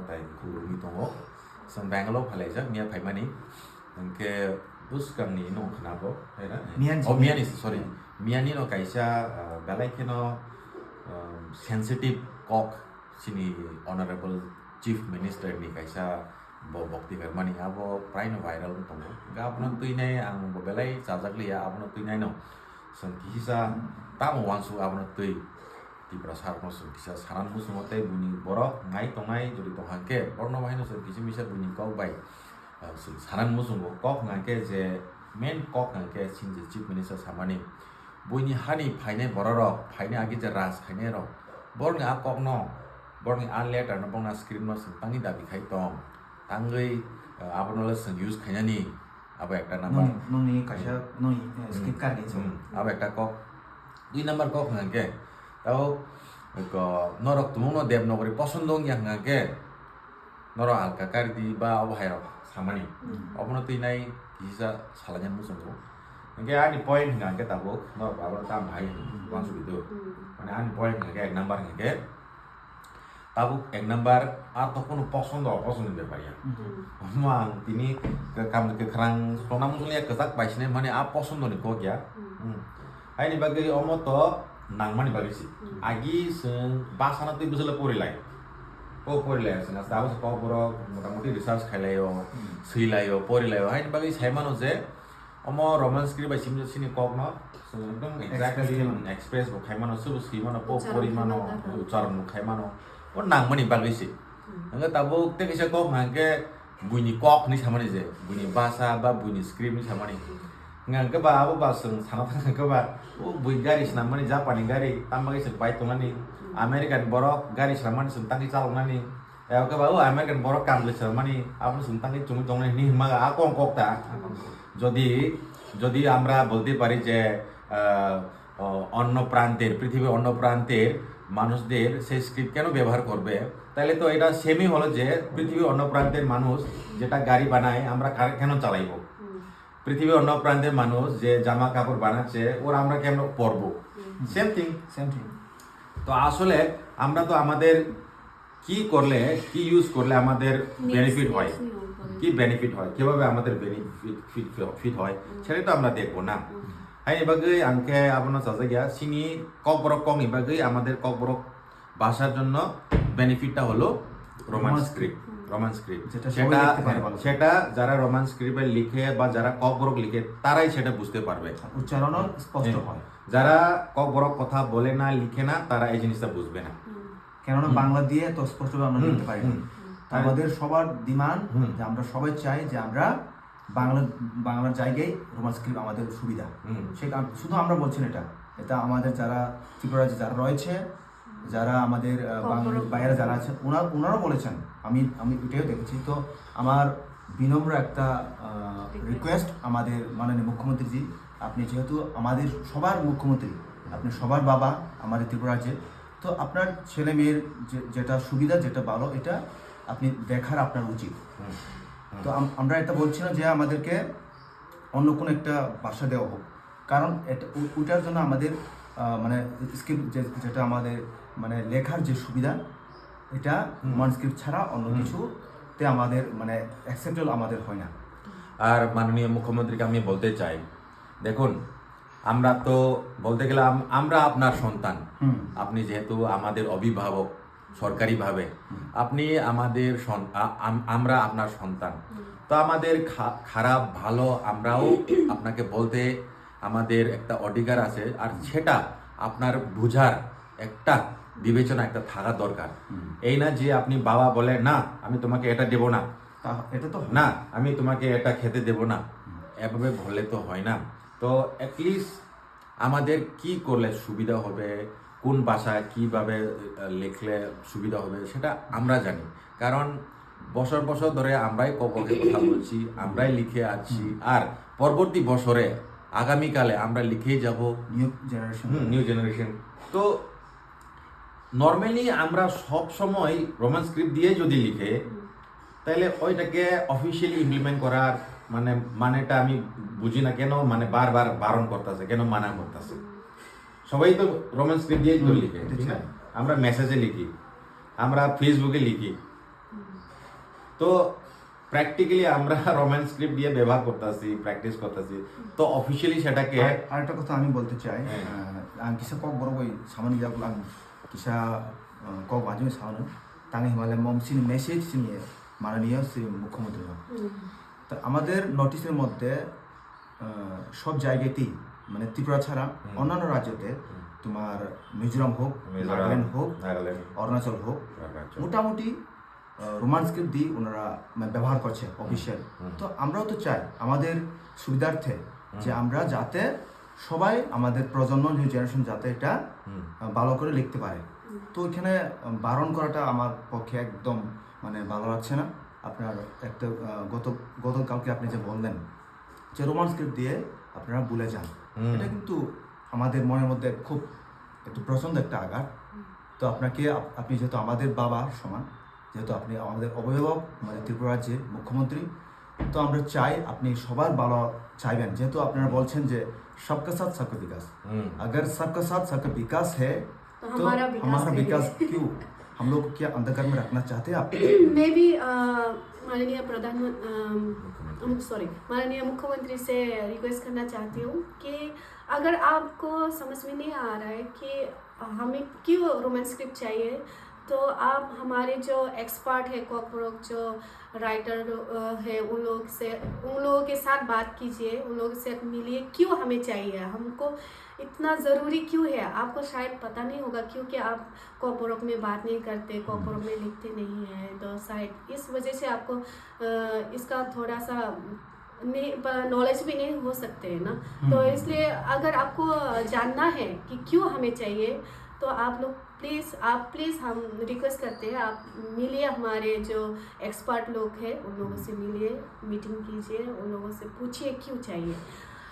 tai kurungi tongo sang Bangalore phalaijak mia phaimani angke buskangni no khnabo haina miani sorry miani no kaisa belai keno sensitive kok sini honorable chief minister ni kaisa bo bokti garmani abo prai no viral tongo ga apna tuinai ang bo belai chajakliya apna tuinai no sang kisa tamo wansu apna tui di prasar no sang kisa saran musumote buni borok ngai tongai jodi tonghake borno bahino sang kisi misa buni kok bai saran musungo kok ngake je main kok ngake sinje chief minister samani buni hani phaine bororo phaine agi je ras khaine ro borni a kok no borni a letter no bongna script no tangi dabi khai tong tangai abono le sang use khainani abo ekta number noni kaisa noni script kar geiso abo ekta kok 2 number kok ngake tao ko norok tumuno devnogori posondong yang ngake noro alka kardi ba abo hairo samani abono tuinai kisa salanyan musungo ngke ani point ngake tabok no abo tam bhai wansu bidu মানে ani point ngake ek number ngake tabuk ek number আর তো কোনো পছন্দ অপছন্দের ব্যাপারিয়া mang tini ke kam ke kerang tona musulia kesak baisne mane a পছন্দ ni ko kya ai ni bagi omoto nangmani bagi si agi seng basana tu busela porilai po porilai sena tahu ko boro motamuti research khailayo silayo porilayo ai ni bagi saimano je omo romance script bai simje sini kok no ekdom exactly express bo khaimano subu simano po porimano ucharon khaimano o nangmani bagi si angka tabu te kisa kok ngangke bunyi kok ni samani je bunyi bahasa ba bunyi script ni samani ngangke ba abo ba seng sanat ngangke ba o bunyi garis namani Japani gari tambagi se bai tongani American borok garis namani sentangi calonani ya ke ba o American borok kamle samani abo sentangi chung tongani ni maga akong kok ta যদি আমরা বলতে পারি যে অন্য প্রান্তের পৃথিবীর অন্য প্রান্তের মানুষদের সেই স্ক্রিপ্ট কেন ব্যবহার করবে তাহলে তো এটা সেমই হলো যে পৃথিবীর অন্য প্রান্তের মানুষ যেটা গাড়ি বানায় আমরা কেন চালাইব পৃথিবীর অন্য প্রান্তের মানুষ যে জামা কাপড় বানাচ্ছে ওরা আমরা কেন পরবো সেম থিং তো আসলে আমরা তো আমাদের কি করলে কি ইউজ করলে আমাদের বেনিফিট হয় কি বেনিফিট হয় কিভাবে আমাদের বেনিফিট হয় সেটা তো আমরা দেখবো না হাই এবারে আঙ্কে আপনার চাচা গিয়া সিনি কক বরক কং এবারে আমাদের কক বরক ভাষার জন্য বেনিফিটটা হলো রোমান্স স্ক্রিপ্ট সেটা যারা রোমান্স স্ক্রিপ্টে লিখে বা যারা কক বরক লিখে তারাই সেটা বুঝতে পারবে উচ্চারণও স্পষ্ট হয় যারা কক বরক কথা বলে না লিখে না তারা এই জিনিসটা বুঝবে না কেননা বাংলা দিয়ে তো স্পষ্টভাবে আমরা লিখতে পারি না আমাদের সবার ডিমান্ড যে আমরা সবাই চাই যে আমরা বাংলার জায়গায় রোমান স্ক্রিপ্ট আমাদের সুবিধা সে শুধু আমরা বলছি না এটা আমাদের যারা ত্রিপুরাতে যারা রয়েছে যারা আমাদের বাংলার বাইরে যারা আছে ওনারাও বলেছেন আমি এটাও দেখেছি তো আমার বিনম্র একটা রিকোয়েস্ট আমাদের মাননীয় মুখ্যমন্ত্রীজি আপনি যেহেতু আমাদের সবার মুখ্যমন্ত্রী আপনি সবার বাবা আমাদের ত্রিপুরা রাজ্যে তো আপনার ছেলে মেয়ের যেটা সুবিধা যেটা ভালো এটা আপনি দেখার আপনার উচিত তো আমরা এটা বলছি না যে আমাদেরকে অন্য কোনো একটা ভাষা দেওয়া হোক কারণ এটা ওটার জন্য আমাদের মানে স্ক্রিপ্ট যেটা আমাদের মানে লেখার যে সুবিধা এটা রোমান স্ক্রিপ্ট ছাড়া অন্য কিছুতে আমাদের মানে অ্যাকসেপ্টেবল আমাদের হয় না আর মাননীয় মুখ্যমন্ত্রীকে আমি বলতে চাই দেখুন আমরা তো বলতে গেলে আমরা আপনার সন্তান আপনি যেহেতু আমাদের অভিভাবক সরকারিভাবে আপনি আমাদের আমরা আপনার সন্তান তো আমাদের খারাপ ভালো আমরাও আপনাকে বলতে আমাদের একটা অধিকার আছে আর সেটা আপনার বুঝার একটা বিবেচনা একটা থাকা দরকার এই না যে আপনি বাবা বলে না আমি তোমাকে এটা দেব না এটা তো না আমি তোমাকে এটা খেতে দেব না এভাবে বললে তো হয় না তো অ্যাটলিস্ট আমাদের কি করলে সুবিধা হবে কোন ভাষায় কিভাবে লিখলে সুবিধা হবে সেটা আমরা জানি কারণ বছর বছর ধরে আমরাই কবকে কথা বলছি আমরাই লিখে আছি আর পরবর্তী বছরে আগামীকালে আমরা লিখেই যাব নিউ জেনারেশন তো নর্মালি আমরা সব সময় রোমান স্ক্রিপ্ট দিয়ে যদি লিখে তাহলে ওইটাকে অফিসিয়ালি ইমপ্লিমেন্ট করার মানেটা আমি বুঝি না কেন বারবার বারণ করতেছে কেন মানা করতেছে সবাই তো রোমান স্ক্রিপ্ট দিয়েই তো লিখে ঠিক না আমরা মেসেজে লিখি আমরা ফেসবুকে লিখি তো প্র্যাকটিক্যালি আমরা রোমান স্ক্রিপ্ট দিয়ে ব্যবহার করতেছি, প্র্যাকটিস করতেছি, তো অফিসিয়ালি সেটাকে আরেকটা কথা আমি বলতে চাই, কিসা কক বড় বই সামান্য যাগুলো আং কিসা কক মাঝে সামান্য তাঙ্গে হিমালয় মমসিন মেসেজ নিয়ে মাননীয় শ্রী মুখ্যমন্ত্রী। তা আমাদের নোটিশের মধ্যে সব জায়গাতেই মানে ত্রিপুরা ছাড়া অন্যান্য রাজ্যতে তোমার মিজোরাম হোক, নাগাল্যান্ড হোক, অরুণাচল হোক, মোটামুটি রোমান স্ক্রিপ্ট দিয়ে ওনারা ব্যবহার করছে অফিসিয়াল। তো আমরাও তো চাই আমাদের সুবিধার্থে যে আমরা যাতে সবাই আমাদের প্রজন্ম নিউ জেনারেশন যাতে এটা ভালো করে লিখতে পারে। তো এখানে বারণ করাটা আমার পক্ষে একদম মানে ভালো লাগছে না। আপনার একটা গতকালকে আপনি যে বললেন যে রোমান স্ক্রিপ্ট দিয়ে আপনারা ভুলে যান, এটা কিন্তু আমাদের মনের মধ্যে খুব একটু প্রচন্ড একটা আঘাত। তো আপনি যেহেতু আমাদের বাবা সমান, যেহেতু আপনি আমাদের অভিভাবক মানে ত্রিপুরা রাজ্যের মুখ্যমন্ত্রী, তো আমরা চাই আপনি সবার ভালো চাইবেন। যেহেতু আপনারা বলছেন যে সবকা সাথ সবকা বিকাশ, अगर सबका साथ सबका विकास है तो हमारा विकास क्यों हम लोग क्या अंधकार में रखना चाहते हैं आप? मैं भी माननीय माननीय मुख्यमंत्री से रिक्वेस्ट करना चाहती हूँ कि अगर आपको समझ में नहीं आ रहा है कि हमें क्यों रोमन स्क्रिप्ट चाहिए, तो आप हमारे जो एक्सपर्ट है कॉर्पोरेट जो राइटर है उन लोगों के साथ बात कीजिए, उन लोगों से मिलिए क्यों हमें चाहिए, हमको इतना ज़रूरी क्यों है। आपको शायद पता नहीं होगा क्योंकि आप कॉर्पोरेट में बात नहीं करते, कॉर्पोरेट में लिखते नहीं हैं, तो शायद इस वजह से आपको इसका थोड़ा सा नॉलेज भी नहीं हो सकते हैं ना। तो इसलिए अगर आपको जानना है कि क्यों हमें चाहिए, तो आप लोग प्लीज़ हम रिक्वेस्ट करते हैं आप मिलिए, हमारे जो एक्सपर्ट लोग हैं उन लोगों से मिलिए, मीटिंग कीजिए, उन लोगों से पूछिए क्यों चाहिए।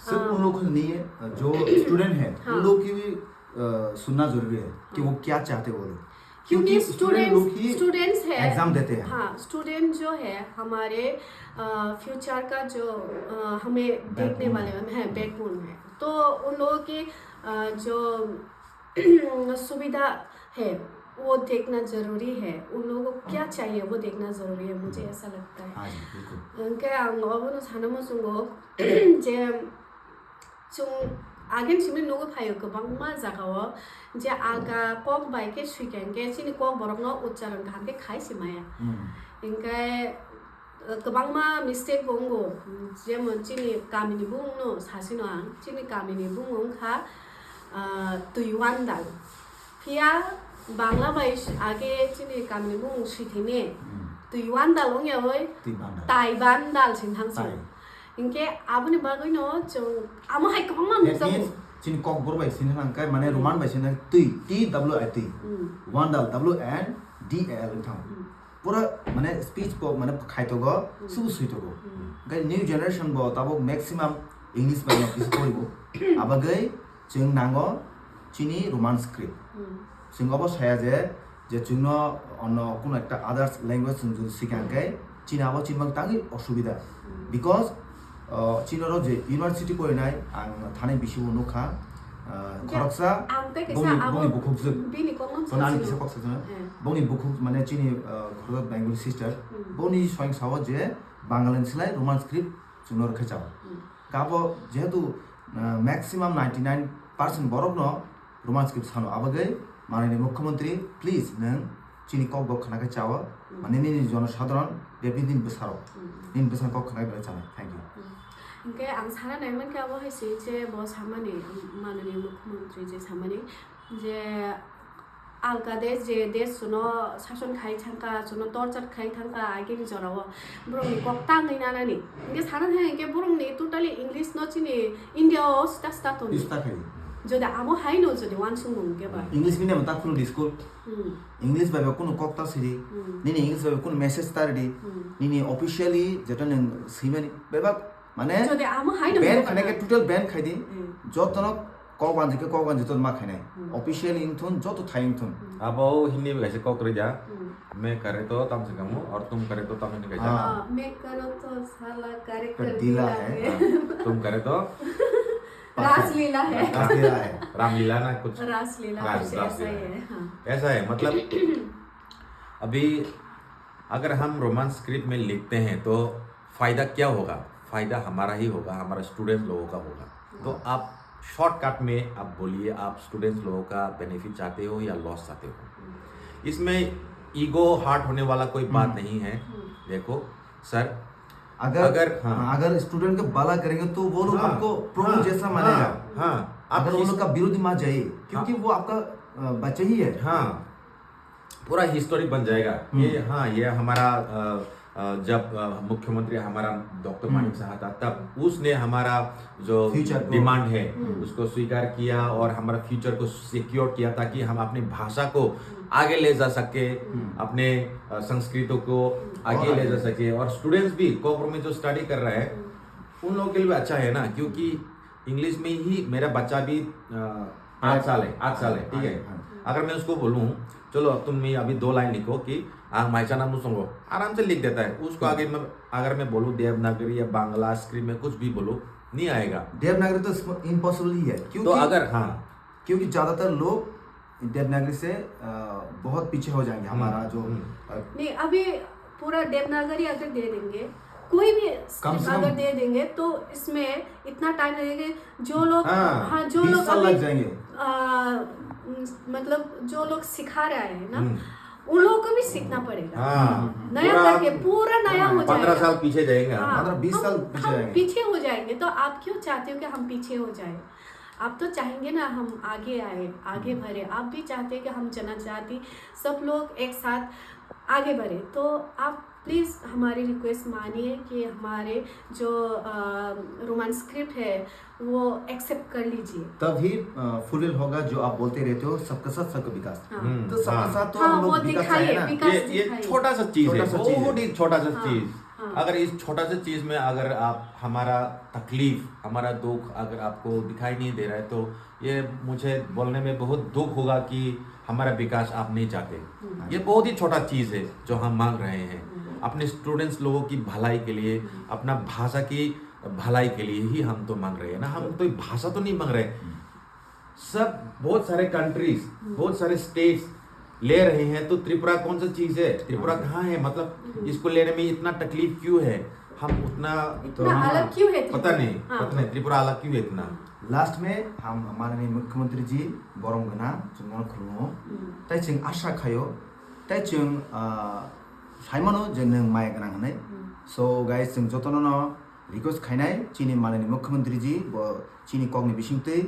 सिर्फ उन लोगों नहीं है, जो स्टूडेंट हैं उन लोग की भी सुनना जरूरी है कि वो क्या चाहते हैं वो लोग, क्योंकि स्टूडेंट्स है एग्जाम देते हैं। हाँ, स्टूडेंट जो है हमारे फ्यूचर का जो हमें देखने वाले हैं, बैकबोन है। तो उन लोगों की जो सुविधा है वो देखना ज़रूरी है, उन लोगों को क्या चाहिए वो देखना ज़रूरी है, मुझे ऐसा लगता है। क्या अबनो सानमो सुंगो जे जों आगे सिमी नुगो फायो गोबां मा जागाव जे आगा कक बाइके सुइकेंगे चिनि कक बरकनो उच्चारण खानके खाइसिमाया इनकाय गोबां मा मिस्टेक बंगो जे चिनि गामिनि बुंनो सासिनो आं चिनि गामिनि बुंखा तुइवानदाल फिया बांला बाइस आगे चिनि गामिनि बुं सुइथेने तुइवानदाल ओंयावै ताइबानदाल सिंथांसि इनके आपने बागैनो जों आमहाय गोबां नुजागो चिनि कक बर बाइ सिन हांकाय माने रोमान बाइ सिन तुइ टी डब्ल्यू आई टी वानदाल डब्ल्यू एन डी एल थां पूरा माने स्पीच को माने खाइतगो सुबु सुइतगो गाय न्यू जनरेशन बो ताबो मैक्सिमाम इंग्लिश बाइ किस करिबो आबागै जों नांगो चिनि रोमान स्क्रिप्ट जों अब साया जे जोंनो अन्न कोनो एकटा अदार्स लैंग्वेज जों सिखांकाय चिनाबो चिनबां तांगि असुबिदा बिकज चिनरो जे यूनिवर्सिटी पढनाय आं थानाय बिसिबो नुखा खरकसा बंनि बुखुबजो बनानि किसा खरकसा बंनि बुखुब माने चिनि खरक बेंगली सिस्टर बंनि स्वयं साव जे बांगालिन सिलाय रोमान स्क्रिप्ट जोंनो रखाइजाव गाबो जेहेतु मैक्सिमाम 99% बरकनो रोमान स्क्रिप्ट सानो आबागै माननीय मुख्यमंत्री प्लीज नों चिनि कक बक खानाखै चाव माने नि जनसाधारण बेबिदिन बेसाराव दिन बेसान कक खानाय बेला चानाय थैंक यू इनके आं साना नायमोन के आबो हैसे जे ब सामानि माननीय मुख्यमंत्री जे सामानि जे आलकादे जे देश सुनो शासन खाइ थांका सुनो टर्चर खाइ थांका आगे नि जराव ब्रंनि कक्ता नैना नानि इनके साना थां इनके ब्रंनि टोटली इंग्लिश न चिनि इंडिया स्टा तो যদি আমো হাই নো যদি ওয়ান সুং কে বা इंग्लिश मिडियम ता कुनु डिस्कुल इंग्लिश बाबा कुनु कक्ता सिरि निनि इंग्लिश बाबा कुनु मेसेज तारदि निनि ऑफिशियली जेटा नों सिमानि बेबा माने যদি আমো হাই नो बैन खाने के टोटल बैन खाइदि जतन कवान जतन मा खाइनाय ऑफिशियल इंथुन जतो थाइंथुन अब हिंदी में कैसे कॉक जा मैं करे तो तम से कहूं और तुम करे तो तम नहीं कहता मैं करो तो साला करे कर दिला है तुम करे तो रासलीला है रामलीला ना कुछ रासलीला ऐसा ही है। हाँ। ऐसा है मतलब अभी अगर हम रोमन स्क्रिप्ट में लिखते हैं तो फ़ायदा क्या होगा? फ़ायदा हमारा ही होगा, हमारा स्टूडेंट लोगों का होगा। तो आप शॉर्टकट में आप बोलिए, आप स्टूडेंट्स लोगों का बेनिफिट चाहते हो या लॉस चाहते हो? इसमें ईगो हार्ट होने वाला कोई बात नहीं है। देखो सर, अगर स्टूडेंट को बाला करेंगे तो वो लोग आपको प्रभु जैसा मानेगा। अगर वो लोग का विरोधी मान जाइए, क्योंकि वो आपका बच्चा ही है। पूरा हिस्टोरी बन जाएगा। ये हमारा जब मुख्यमंत्री हमारा डॉक्टर मानिक साहब था, तब उसने हमारा जो डिमांड है उसको स्वीकार किया और हमारा फ्यूचर को सिक्योर किया, ताकि हम अपनी भाषा को आगे ले जा सके, अपने संस्कृतों को आगे ले जा सके। और स्टूडेंट्स भी कोपर में जो स्टडी कर रहा है उन लोगों के लिए अच्छा है ना, क्योंकि इंग्लिश में ही मेरा बच्चा भी 8 साल है, ठीक है। अगर मैं उसको बोलूँ चलो तुम अभी 2 लाइन लिखो कि आंग माइचा नाम सुनो, आराम से लिख देता है। उसको आगे मैं अगर मैं बोलूँ देवनागरी या बांग्ला स्क्रिप्ट में कुछ भी बोलूँ, नहीं आएगा। देवनागरी तो इम्पॉसिबल ही है, क्योंकि तो अगर क्योंकि ज्यादातर लोग देवनागरी से बहुत पीछे हो जाएंगे। हमारा जो नहीं, अभी पूरा देवनागरी अगर दे देंगे, कोई भी अगर दे देंगे तो इसमें इतना टाइम लगेगा। जो लोग जो लोग लग जाएंगे, मतलब जो लोग सिखा रहे हैं ना, उन लोगों को भी सीखना पड़ेगा। नया करके पूरा नया हो जाएगा। 15 साल पीछे जाएंगे, 15-20 साल पीछे हो जाएंगे। तो आप क्यों चाहते हो कि हम पीछे हो जाए? आप तो चाहेंगे ना हम आगे आए, आगे बढ़े। आप भी चाहते हैं कि हम जनजाति सब लोग एक साथ आगे बढ़े। तो आप प्लीज़ हमारी रिक्वेस्ट मानिए कि हमारे जो रोमन स्क्रिप्ट है वो एक्सेप्ट कर लीजिए, तभी फुलफिल होगा जो आप बोलते रहते हो, सबका साथ सबका विकास। तो सबका साथ तो हम लोग विकास चाहे ना। ये छोटा सा चीज है, बहुत ही छोटा सा चीज। अगर इस छोटा सा चीज में अगर आप हमारा तकलीफ, हमारा दुख अगर आपको दिखाई नहीं दे रहा है, तो ये मुझे बोलने में बहुत दुख होगा कि हमारा विकास आप नहीं चाहते। ये बहुत ही छोटा चीज है जो हम मांग रहे हैं, अपने स्टूडेंट्स लोगों की भलाई के लिए, अपना भाषा की भलाई के लिए ही हम तो मांग रहे हैं ना। हम तो भाषा तो नहीं मांग रहे। सब बहुत सारे कंट्रीज, बहुत सारे स्टेट्स ले रहे हैं, तो त्रिपुरा कौन सा चीज है? त्रिपुरा कहाँ है? मतलब इसको लेने में इतना तकलीफ क्यों है? हम उतना अलग क्यों है? पता नहीं त्रिपुरा अलग क्यों है इतना। लास्ट में हम हमारे मुख्यमंत्री जी बरम गना जों खुलुमो ताइचिं आशा खायो ताइचिं साइमनो जे नों माय गना हनै। सो गाइस जों जतनो रिक्वेस्ट खाइनाय चीनी मालानि मुख्यमंत्री जी चीनी कगनि बिसिंगतै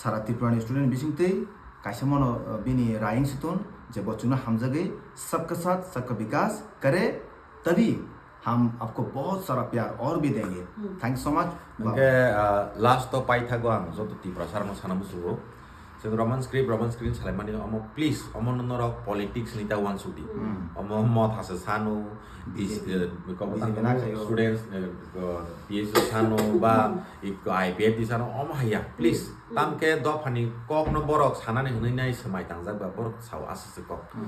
सारा त्रिपुरानि स्टूडेंट बिसिंगतै काइसमनो बिनि राइंग सितोन जे बचुना हमजगे सबके साथ सबका विकास करे, तभी हम आपको बहुत सारा प्यार और भी देंगे। Thank you so much. Last तो पाई थागो आं जो त्रिपुरा सारनो सानामु सुगो जों रोमन स्क्रिप्ट salaimani अमो प्लीज अमो नरो पॉलिटिक्स निता वान सुटी अमो मत हासे सानो दिस स्टूडेंट्स पीएचडी सानो बा एक आईपीएफ दि सानो अमो हाया प्लीज तामके दफानि कक न बरक सानानै हनैनाय समाय तांजाक बा बरक साव आससे कक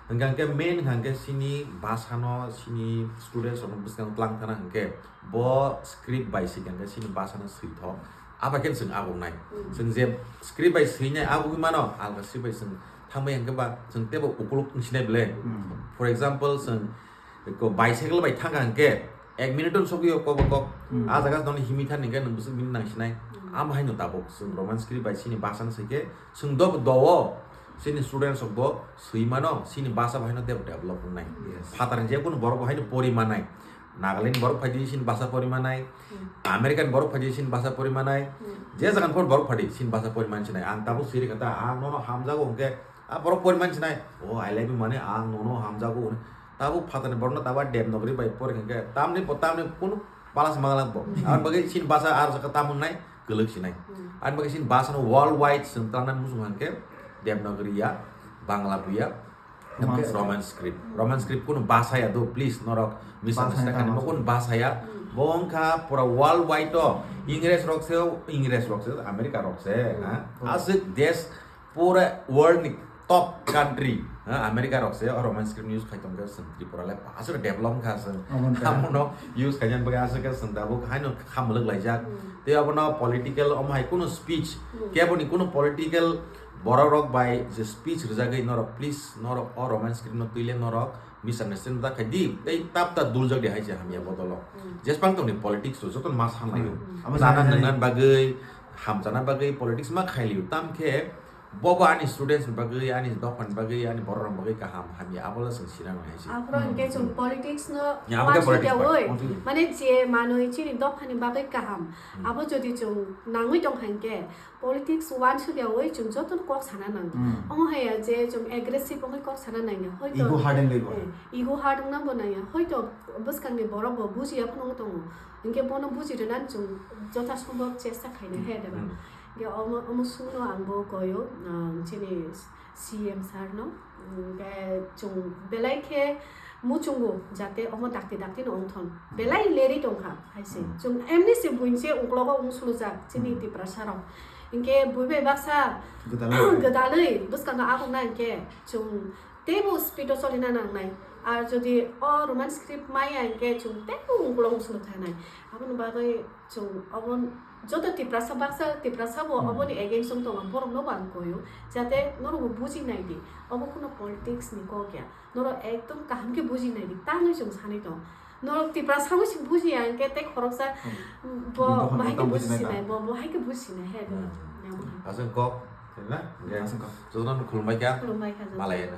हंगांके मेन हंगे सिनी भाषानो सिनी स्टूडेंट्स अमो बिसकां प्लान थाना हंगे बो स्क्रिप्ट बाय सिगांगे सिनी भाषानो सैथो apa kan sing agung nai sing je script by sing nya agung mano alga script by sing thamai ang ba sing tebo ukuluk ngisne ble for example sing ko bicycle by thang ang ke 1 minute on sogi ko ko a jaga don himita ninga nung sing min nang sinai am hai no tabok sing roman script by sini basan sike sing do do sini students of bo sui mano sini basa bhai no develop nai phatar je kun bor bhai no porimanai Nagaland बरफ फाइदी सिन भाषा परिमानाय American बरफ फाइदी सिन भाषा परिमानाय जे Jagan four बरफ फाइदी सिन भाषा परिमान सिनाय आं ताबो सिरि कथा आं नो हामजागो उनके आ बरफ परिमान सिनाय ओ आई लाइक माने आं नो हामजागो ताबो फातने बरनो ताबा देवनागरी बाय पर के तामने कुन पालास मागला बो आर बगे सिन भाषा आर जका तामुनाय गलक सिनाय आर बगे सिन भाषा वर्ल्ड वाइड संतानन मुसुम हनके देवनागरी या बांग्ला बुया रोमन स्क्रिप्ट कुन भाषा या दो प्लीज नरक मिसअंडरस्टैंड खाने कुन भाषा या बोंखा पूरा वर्ल्ड वाइड तो इंग्लिश रॉक से अमेरिका रॉक से हां आज देश पूरा world top country America rokse roman script use khaitom ka sen Tripura le pasur develop ka sen Amon ka. amono use khajan baga asa ka sen da bo haino khamulak laijak te abono political hai kuno speech ke aboni kuno political borok by the speech rijagai norok please norok or roman script no tuile norok misunderstand da khadi ei tap ta duljak de haija hamia bodolo jespang toni politics to joton mas hamayo jana nangan bagai hamjana bagai politics ma khailiu tam ke bobo ani students bagai ani dokon bagai ani borong bagai ka hamia abola sing sirang haiji 앞으로 이게 좀 politics 너 Ya, apa politics, 와주려고요. Pak? 만약 제 만의 지리 독하는 밥을 까함. 아버지도 좀 낭의 동한 게 politics 와주려고요. 좀 저도 꼭 살아난 거. 해야 좀 aggressive 꼭 살아난 게. Ego harden lay bor. 이거 하던 거 뭐냐. 허이도 버스간 게 뭐라 뭐 무지 yap는 것도 이게 보는 무지를 난좀 저다 সম্ভব চেষ্টা খাইনে 해 দেবা. 이게 어머 수노 안 보고요. 지니 CM sarno 좀 belai muchungu jate omo dakti no ongthon belai leri tongkha haise 좀 amnesty buinse unglogo ungsuluja chini ti prasaro inke buibe baksa gadalei buskanga akona inke 좀 tebu speedo solina nang আর যদি Roman script মাইয়া ইনকে 좀 তেবু unglogo ungsuluja nai abon bagai 좀 obon 저도 디프라사 박사 디프라사보 어머니 애견성 동안 보름 너무 안 거요. 자তে 너로 부지 나이디 어머쿠노 politics 니 거기야. 너로 액동 까 함께 부지 나이디 땅을 좀 사니도. 너로 디프라사고 싶 부지 않게 때 거럭사 뭐 마이크 부지 나이 뭐 하이게 부지 나이 해. asen kok thế là Asen kok. cho nó khulmai ka 그런 말 하자. malay na